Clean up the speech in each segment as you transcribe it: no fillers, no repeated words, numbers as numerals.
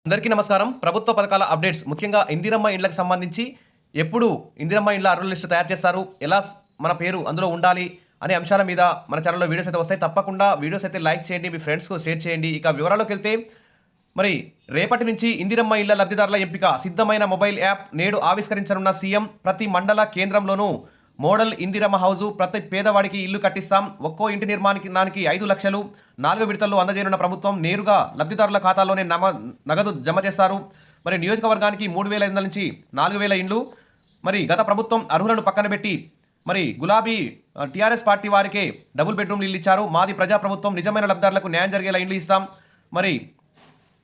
అందరికీ నమస్కారం. ప్రభుత్వ పథకాల అప్డేట్స్ ముఖ్యంగా ఇందిరమ్మ ఇండ్లకు సంబంధించి ఎప్పుడు ఇందిరమ్మ ఇండ్ల అర్హుల లిస్టు తయారు చేస్తారు, ఎలా మన పేరు అందులో ఉండాలి అనే అంశాల మీద మన ఛానల్లో వీడియోస్ అయితే వస్తాయి. తప్పకుండా వీడియోస్ అయితే లైక్ చేయండి, మీ ఫ్రెండ్స్కు షేర్ చేయండి. ఇక వివరాల్లోకి వెళ్తే మరి రేపటి నుంచి ఇందిరమ్మ ఇళ్ల లబ్ధిదారుల ఎంపిక సిద్ధమైన మొబైల్ యాప్ నేడు ఆవిష్కరించనున్న సీఎం. ప్రతి మండల కేంద్రంలోనూ మోడల్ ఇందిరమ్మ హౌజు, ప్రతి పేదవాడికి ఇల్లు కట్టిస్తాం, ఒక్కో ఇంటి నిర్మాణానికి 5 లక్షలు 4 విడతల్లో అందజేయనున్న ప్రభుత్వం. నేరుగా లబ్ధిదారుల ఖాతాల్లోనే నగదు జమ చేస్తారు. మరి నియోజకవర్గానికి 3,500 నుంచి 4,000 ఇండ్లు. మరి గత ప్రభుత్వం అర్హులను పక్కన పెట్టి మరి గులాబీ టీఆర్ఎస్ పార్టీ వారికే డబుల్ బెడ్రూమ్లు ఇల్లు ఇచ్చారు. మాది ప్రజాప్రభుత్వం, నిజమైన లబ్ధిదారులకు న్యాయం జరిగేలా ఇండ్లు ఇస్తాం మరి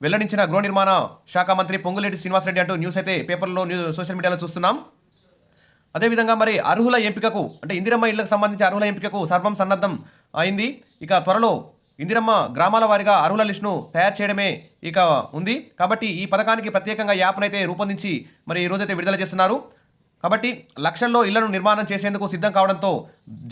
వెల్లడించిన గృహ నిర్మాణ శాఖ మంత్రి పొంగులేటి శ్రీనివాసరెడ్డి అంటూ న్యూస్ అయితే పేపర్లో సోషల్ మీడియాలో చూస్తున్నాం. అదేవిధంగా మరి అర్హుల ఎంపికకు అంటే ఇందిరమ్మ ఇళ్లకు సంబంధించి అర్హుల ఎంపికకు సర్వం సన్నద్ధం అయింది. ఇక త్వరలో ఇందిరమ్మ గ్రామాల వారీగా అర్హుల లిస్టును తయారు చేయడమే ఇక ఉంది. కాబట్టి ఈ పథకానికి ప్రత్యేకంగా యాప్నైతే రూపొందించి మరి ఈరోజైతే విడుదల చేస్తున్నారు. కాబట్టి లక్షల్లో ఇళ్లను నిర్మాణం చేసేందుకు సిద్ధం కావడంతో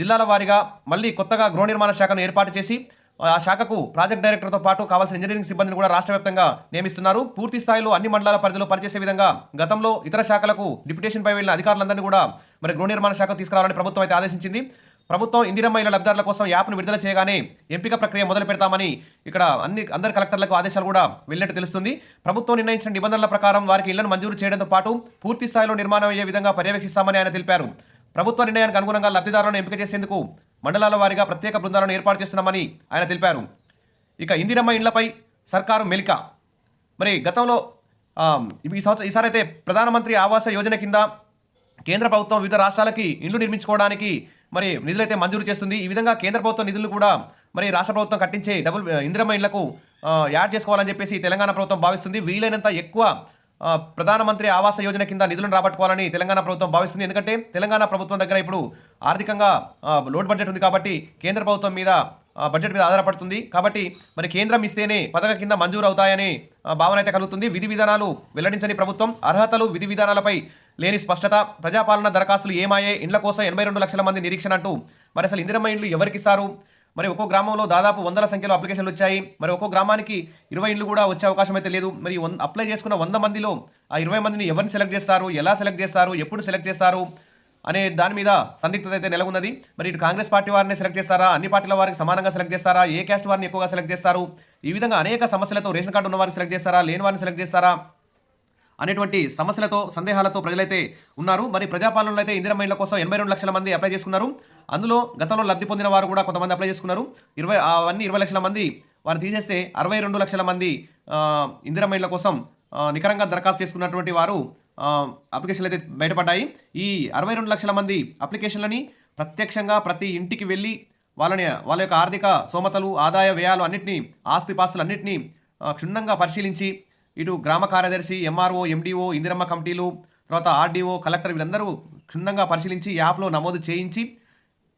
జిల్లాల వారీగా మళ్ళీ కొత్తగా గృహ నిర్మాణ శాఖను ఏర్పాటు చేసి ఆ శాఖకు ప్రాజెక్ట్ డైరెక్టర్తో పాటు కావాల్సిన ఇంజనీరింగ్ సిబ్బందిని కూడా రాష్ట్ర వ్యాప్తంగా నియమిస్తున్నారు. పూర్తి స్థాయిలో అన్ని మండలాల పరిధిలో పనిచేసే విధంగా గతంలో ఇతర శాఖలకు డిప్యుటేషన్పై వెళ్లిన అధికారులందరినీ కూడా మరి గృహ నిర్మాణ శాఖ తీసుకురావాలని ప్రభుత్వం అయితే ఆదేశించింది. ప్రభుత్వం ఇందిరమ్మ ఇళ్ల లబ్ధిదారుల కోసం యాప్ను విడుదల చేయగానే ఎంపిక ప్రక్రియ మొదలు పెడతామని ఇక్కడ అందరి కలెక్టర్లకు ఆదేశాలు కూడా వెళ్ళినట్టు తెలుస్తుంది. ప్రభుత్వం నిర్ణయించిన నిబంధనల ప్రకారం వారికి ఇళ్లను మంజూరు చేయడంతో పాటు పూర్తి స్థాయిలో నిర్మాణం అయ్యే విధంగా పర్యవేక్షిస్తామని ఆయన తెలిపారు. ప్రభుత్వ నిర్ణయానికి అనుగుణంగా లబ్ధిదారులను ఎంపిక చేసేందుకు మండలాల వారీగా ప్రత్యేక బృందాలను ఏర్పాటు చేస్తున్నామని ఆయన తెలిపారు. ఇక ఇందిరమ్మ ఇండ్లపై సర్కారు మెలిక. మరి గతంలో ఈసారి అయితే ప్రధానమంత్రి ఆవాస యోజన కింద కేంద్ర ప్రభుత్వం వివిధ రాష్ట్రాలకి ఇండ్లు నిర్మించుకోవడానికి మరి నిధులైతే మంజూరు చేస్తుంది. ఈ విధంగా కేంద్ర ప్రభుత్వం నిధులు కూడా మరి రాష్ట్ర ప్రభుత్వం కట్టించే ఇందిరమ్మ ఇళ్లకు యాడ్ చేసుకోవాలని చెప్పేసి తెలంగాణ ప్రభుత్వం భావిస్తుంది. వీలైనంత ఎక్కువ ప్రధానమంత్రి ఆవాస యోజన కింద నిధులను రాబట్టుకోవాలని తెలంగాణ ప్రభుత్వం భావిస్తుంది. ఎందుకంటే తెలంగాణ ప్రభుత్వం దగ్గర ఇప్పుడు ఆర్థికంగా లోడ్ బడ్జెట్ ఉంది కాబట్టి కేంద్ర ప్రభుత్వం మీద బడ్జెట్ మీద ఆధారపడుతుంది. కాబట్టి మరి కేంద్రం ఇస్తేనే పథకం కింద మంజూరు అవుతాయని భావన అయితే కలుగుతుంది. విధి విధానాలు వెల్లడించని ప్రభుత్వం, అర్హతలు విధి విధానాలపై లేని స్పష్టత, ప్రజాపాలన దరఖాస్తులు ఏమాయే, ఇండ్ల కోసం 82 లక్షల మంది నిరీక్షణ అంటూ మరి అసలు ఇందిరమ్మ ఇండ్లు ఎవరికి ఇస్తారు? మరి ఒక్కో గ్రామంలో దాదాపు 100ల సంఖ్యలో అప్లికేషన్లు వచ్చాయి. మరి ఒక్కో గ్రామానికి 20 ఇండ్లు కూడా వచ్చే అవకాశం అయితే లేదు. మరి అప్లై చేసుకున్న 100 మందిలో ఆ 20 మందిని ఎవరిని సెలెక్ట్ చేస్తారు, ఎలా సెలెక్ట్ చేస్తారు, ఎప్పుడు సెలెక్ట్ చేస్తారు అనే దాని మీద సందిగ్ధత అయితే నెలకొన్నది. మరి ఇటు కాంగ్రెస్ పార్టీ వారిని సెలెక్ట్ చేస్తారా, అన్ని పార్టీల వారికి సమానంగా సెలెక్ట్ చేస్తారా, ఏ క్యాస్ట్ వారిని ఎక్కువగా సెలెక్ట్ చేస్తారు, ఈ విధంగా అనేక సమస్యలతో రేషన్ కార్డు ఉన్న వారిని సెలెక్ట్ చేస్తారా, లేని వారిని సెలెక్ట్ చేస్తారా అనేటువంటి సమస్యలతో సందేహాలతో ప్రజలైతే ఉన్నారు. మరి ప్రజాపాలనలో అయితే ఇందిరమ్మ ఇళ్ల కోసం 82 లక్షల మంది అప్లై చేసుకున్నారు. అందులో గతంలో లబ్ధి పొందిన వారు కూడా కొంతమంది అప్లై చేసుకున్నారు. 20 లక్షల మంది వారిని తీసేస్తే 62 లక్షల మంది ఇందిరమ్మ ఇళ్ల కోసం నికరంగా దరఖాస్తు చేసుకున్నటువంటి వారు అప్లికేషన్లు అయితే బయటపడ్డాయి. ఈ 62 లక్షల మంది అప్లికేషన్లని ప్రత్యక్షంగా ప్రతి ఇంటికి వెళ్ళి వాళ్ళ యొక్క ఆర్థిక సోమతలు, ఆదాయ వ్యయాలు అన్నింటినీ, ఆస్తిపాస్తులు అన్నింటినీ క్షుణ్ణంగా పరిశీలించి ఇటు గ్రామ కార్యదర్శి, ఎంఆర్ఓ, ఎండిఓ, ఇందిరమ్మ కమిటీలు, తర్వాత ఆర్డీఓ, కలెక్టర్ వీళ్ళందరూ క్షుణ్ణంగా పరిశీలించి యాప్లో నమోదు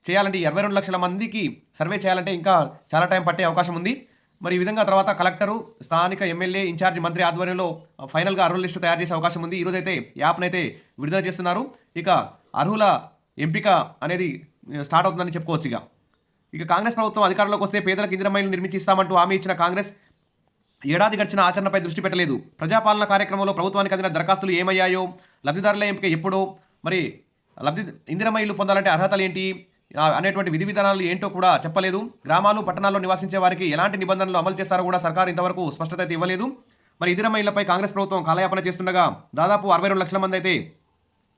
చేయాలంటే 22 లక్షల మందికి సర్వే చేయాలంటే ఇంకా చాలా టైం పట్టే అవకాశం ఉంది. మరి ఈ విధంగా తర్వాత కలెక్టరు, స్థానిక ఎమ్మెల్యే, ఇన్ఛార్జి మంత్రి ఆధ్వర్యంలో ఫైనల్గా అర్హుల లిస్టు తయారు చేసే అవకాశం ఉంది. ఈరోజైతే యాప్నైతే విడుదల చేస్తున్నారు. ఇక అర్హుల ఎంపిక అనేది స్టార్ట్ అవుతుందని చెప్పుకోవచ్చు. ఇక కాంగ్రెస్ ప్రభుత్వం అధికారంలోకి వస్తే పేదలకు ఇందిరమ్మ ఇళ్లు నిర్మించి ఇస్తామంటూ హామీ ఇచ్చిన కాంగ్రెస్ ఏడాది గడిచిన ఆచరణపై దృష్టి పెట్టలేదు. ప్రజాపాలన కార్యక్రమంలో ప్రభుత్వానికి అందిన దరఖాస్తులు ఏమయ్యాయో, లబ్ధిదారుల ఎంపిక ఎప్పుడో, మరి ఇందిరమ్మ ఇల్లు పొందాలంటే అర్హతలు ఏంటి అనేటువంటి విధి విధానాలు ఏంటో కూడా చెప్పలేదు. గ్రామాలు, పట్టణాల్లో నివసించే వారికి ఎలాంటి నిబంధనలు అమలు చేస్తారో కూడా సర్కారు ఇంతవరకు స్పష్టత అయితే ఇవ్వలేదు. మరి ఇందిరమ్మ ఇళ్లపై కాంగ్రెస్ ప్రభుత్వం కాలయాపన చేస్తుండగా దాదాపు 62 లక్షల మంది అయితే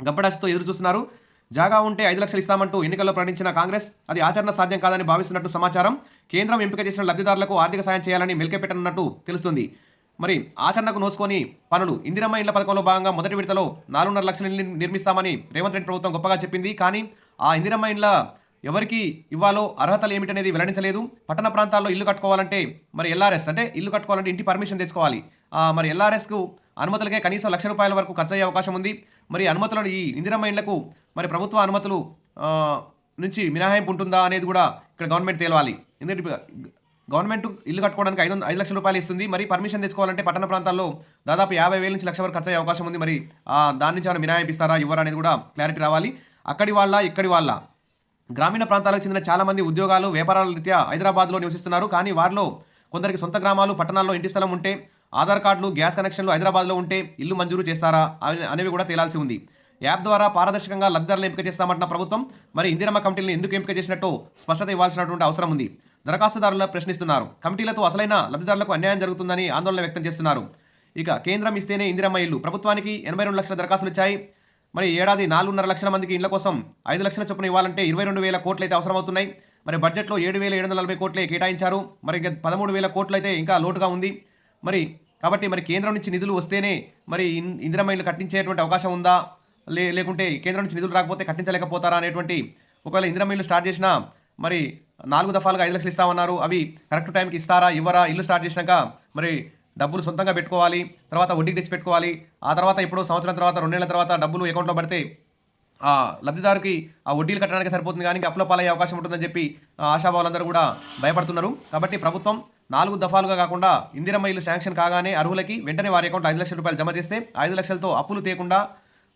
గంపడాసితో ఎదురు చూస్తున్నారు. జాగా ఉంటే 5 లక్షలు ఇస్తామంటూ ఎన్నికల్లో ప్రకటించిన కాంగ్రెస్ అది ఆచరణ సాధ్యం కాదని భావిస్తున్నట్టు సమాచారం. కేంద్రం ఎంపిక చేసిన లబ్ధిదారులకు ఆర్థిక సాయం చేయాలని మెలికెపెట్టనున్నట్టు తెలుస్తుంది. మరి ఆచరణకు నోసుకొని పనులు. ఇందిరమ్మ ఇళ్ల పథకంలో భాగంగా మొదటి విడతలో 4.5 లక్షల ఇళ్లు నిర్మిస్తామని రేవంత్ రెడ్డి ప్రభుత్వం గొప్పగా చెప్పింది. కానీ ఆ ఇందిరమ్మ ఇళ్ల ఎవరికి ఇవ్వాలో, అర్హతలు ఏమిటనేది వెల్లడించలేదు. పట్టణ ప్రాంతాల్లో ఇల్లు కట్టుకోవాలంటే మరి ఎల్ఆర్ఎస్ అంటే ఇల్లు కట్టుకోవాలంటే ఇంటి పర్మిషన్ తెచ్చుకోవాలి. మరి ఎల్ఆర్ఎస్కు అనుమతులకే కనీసం ₹1,00,000 వరకు ఖర్చు అయ్యే అవకాశం ఉంది. మరి అనుమతులను ఈ ఇందిరమ్మ ఇళ్లకు మరి ప్రభుత్వ అనుమతులు నుంచి మినహాయింపు ఉంటుందా అనేది కూడా ఇక్కడ గవర్నమెంట్ తేలవాలి. ఎందుకంటే గవర్నమెంట్ ఇల్లు కట్టుకోవడానికి 5 లక్షల రూపాయలు ఇస్తుంది. మరి పర్మిషన్ తెచ్చుకోవాలంటే పట్టణ ప్రాంతాల్లో దాదాపు 50,000 నుంచి 1,00,000 వరకు ఖర్చు అయ్యే అవకాశం ఉంది. మరి దాని నుంచి ఏమైనా మినహాయిస్తారా, ఇవ్వరా అనేది కూడా క్లారిటీ రావాలి. అక్కడి వాళ్ళ, ఇక్కడి వాళ్ళ, గ్రామీణ ప్రాంతాలకు చెందిన చాలామంది ఉద్యోగాలు, వ్యాపారాల రీత్యా హైదరాబాద్లో నివసిస్తున్నారు. కానీ వారిలో కొందరికి సొంత గ్రామాలు, పట్టణాల్లో ఇంటి స్థలం ఉంటే ఆధార్ కార్డులు, గ్యాస్ కనెక్షన్లు హైదరాబాద్లో ఉంటే ఇల్లు మంజూరు చేస్తారా అనేవి కూడా తేలాల్సి ఉంది. యాప్ ద్వారా పారదర్శకంగా లబ్ధిదారులను ఎంపిక చేస్తామంటున్న ప్రభుత్వం మరి ఇందిరమ్మ కమిటీలను ఎందుకు ఎంపిక చేసినట్టు స్పష్టత ఇవ్వాల్సినటువంటి అవసరం ఉంది. దరఖాస్తుదారులను ప్రశ్నిస్తున్నారు. కమిటీలతో అసలైన లబ్ధిదారులకు అన్యాయం జరుగుతుందని ఆందోళన వ్యక్తం చేస్తున్నారు. ఇక కేంద్రం ఇస్తేనే ఇందిరమ్మ ఇల్లు, ప్రభుత్వానికి 82 లక్షల దరఖాస్తులు వచ్చాయి. మరి ఏడాది 4.5 లక్షల మందికి ఇళ్ల కోసం 5 లక్షల చొప్పున ఇవ్వాలంటే 22,000 కోట్లు అయితే అవసరమవుతున్నాయి. మరి బడ్జెట్లో 7,740 కోట్లే కేటాయించారు. మరి ఇంకా 13,000 కోట్లు అయితే ఇంకా లోటుగా ఉంది. కాబట్టి కేంద్రం నుంచి నిధులు వస్తేనే మరి ఇందిరమ్మ ఇల్లు కట్టించేటువంటి అవకాశం ఉందా, లేకుంటే కేంద్రం నుంచి నిధులు రాకపోతే కట్టించలేకపోతారా అనేటువంటి, ఒకవేళ ఇందిరమ్మ ఇల్లు స్టార్ట్ చేసినా మరి 4 దఫాలుగా 5 లక్షలు ఇస్తామన్నారు. అవి కరెక్ట్ టైంకి ఇస్తారా ఇవ్వరా? ఇల్లు స్టార్ట్ చేసినాక మరి డబ్బులు సొంతంగా పెట్టుకోవాలి, తర్వాత వడ్డీకి తెచ్చి పెట్టుకోవాలి. ఆ తర్వాత ఇప్పుడు సంవత్సరం తర్వాత 2 నెలల తర్వాత డబ్బులు అకౌంట్లో పడితే ఆ లబ్ధిదారుకి ఆ వడ్డీలు కట్టడానికి సరిపోతుంది, కానీ అప్పుల పాలయ్యే అవకాశం ఉంటుందని చెప్పి ఆశాభావులందరూ కూడా భయపడుతున్నారు. కాబట్టి ప్రభుత్వం 4 దఫాలుగా కాకుండా ఇందిరమ్మ ఇల్లు శాంక్షన్ కాగానే అర్హులకి వెంటనే వారి అకౌంట్లో 5 లక్షల రూపాయలు జమ చేస్తే 5 లక్షలతో అప్పులు తీయకుండా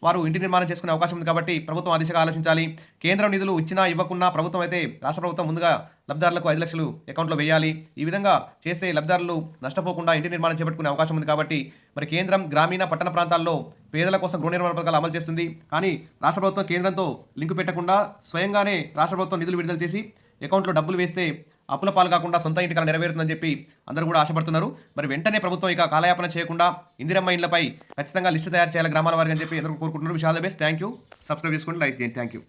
వారు ఇంటి నిర్మాణం చేసుకునే అవకాశం ఉంది. కాబట్టి ప్రభుత్వం ఆ దిశగా ఆలోచించాలి. కేంద్రం నిధులు ఇచ్చినా ఇవ్వకున్నా ప్రభుత్వం అయితే రాష్ట్ర ప్రభుత్వం ముందుగా లబ్ధిదారులకు 5 లక్షలు అకౌంట్లో వేయాలి. ఈ విధంగా చేస్తే లబ్ధిదారులు నష్టపోకుండా ఇంటి నిర్మాణం చేపట్టుకునే అవకాశం ఉంది. కాబట్టి మరి కేంద్రం గ్రామీణ పట్టణ ప్రాంతాల్లో పేదల కోసం గృహ నిర్మాణ పథకాలు అమలు చేస్తుంది. కానీ రాష్ట్ర ప్రభుత్వం కేంద్రంతో లింకు పెట్టకుండా స్వయంగానే రాష్ట్ర ప్రభుత్వం నిధులు విడుదల చేసి అకౌంట్లో డబ్బులు వేస్తే అప్పుల పాలు కాకుండా సొంత ఇంటి కల నెరవేరుతుందని చెప్పి అందరూ కూడా ఆశపడుతున్నారు. మరి వెంటనే ప్రభుత్వం ఇక కాలయాపన చేయకుండా ఇందిరమ్మ ఇళ్లపై ఖచ్చితంగా లిస్టు తయారు చేయాలి గ్రామాల వారికి అని చెప్పి అందరూ కోరుకుంటున్నారు. విషయాల బేస్. Thank you. సబ్స్క్రైబ్ చేసుకోండి, లైక్ చేయండి. Thank you.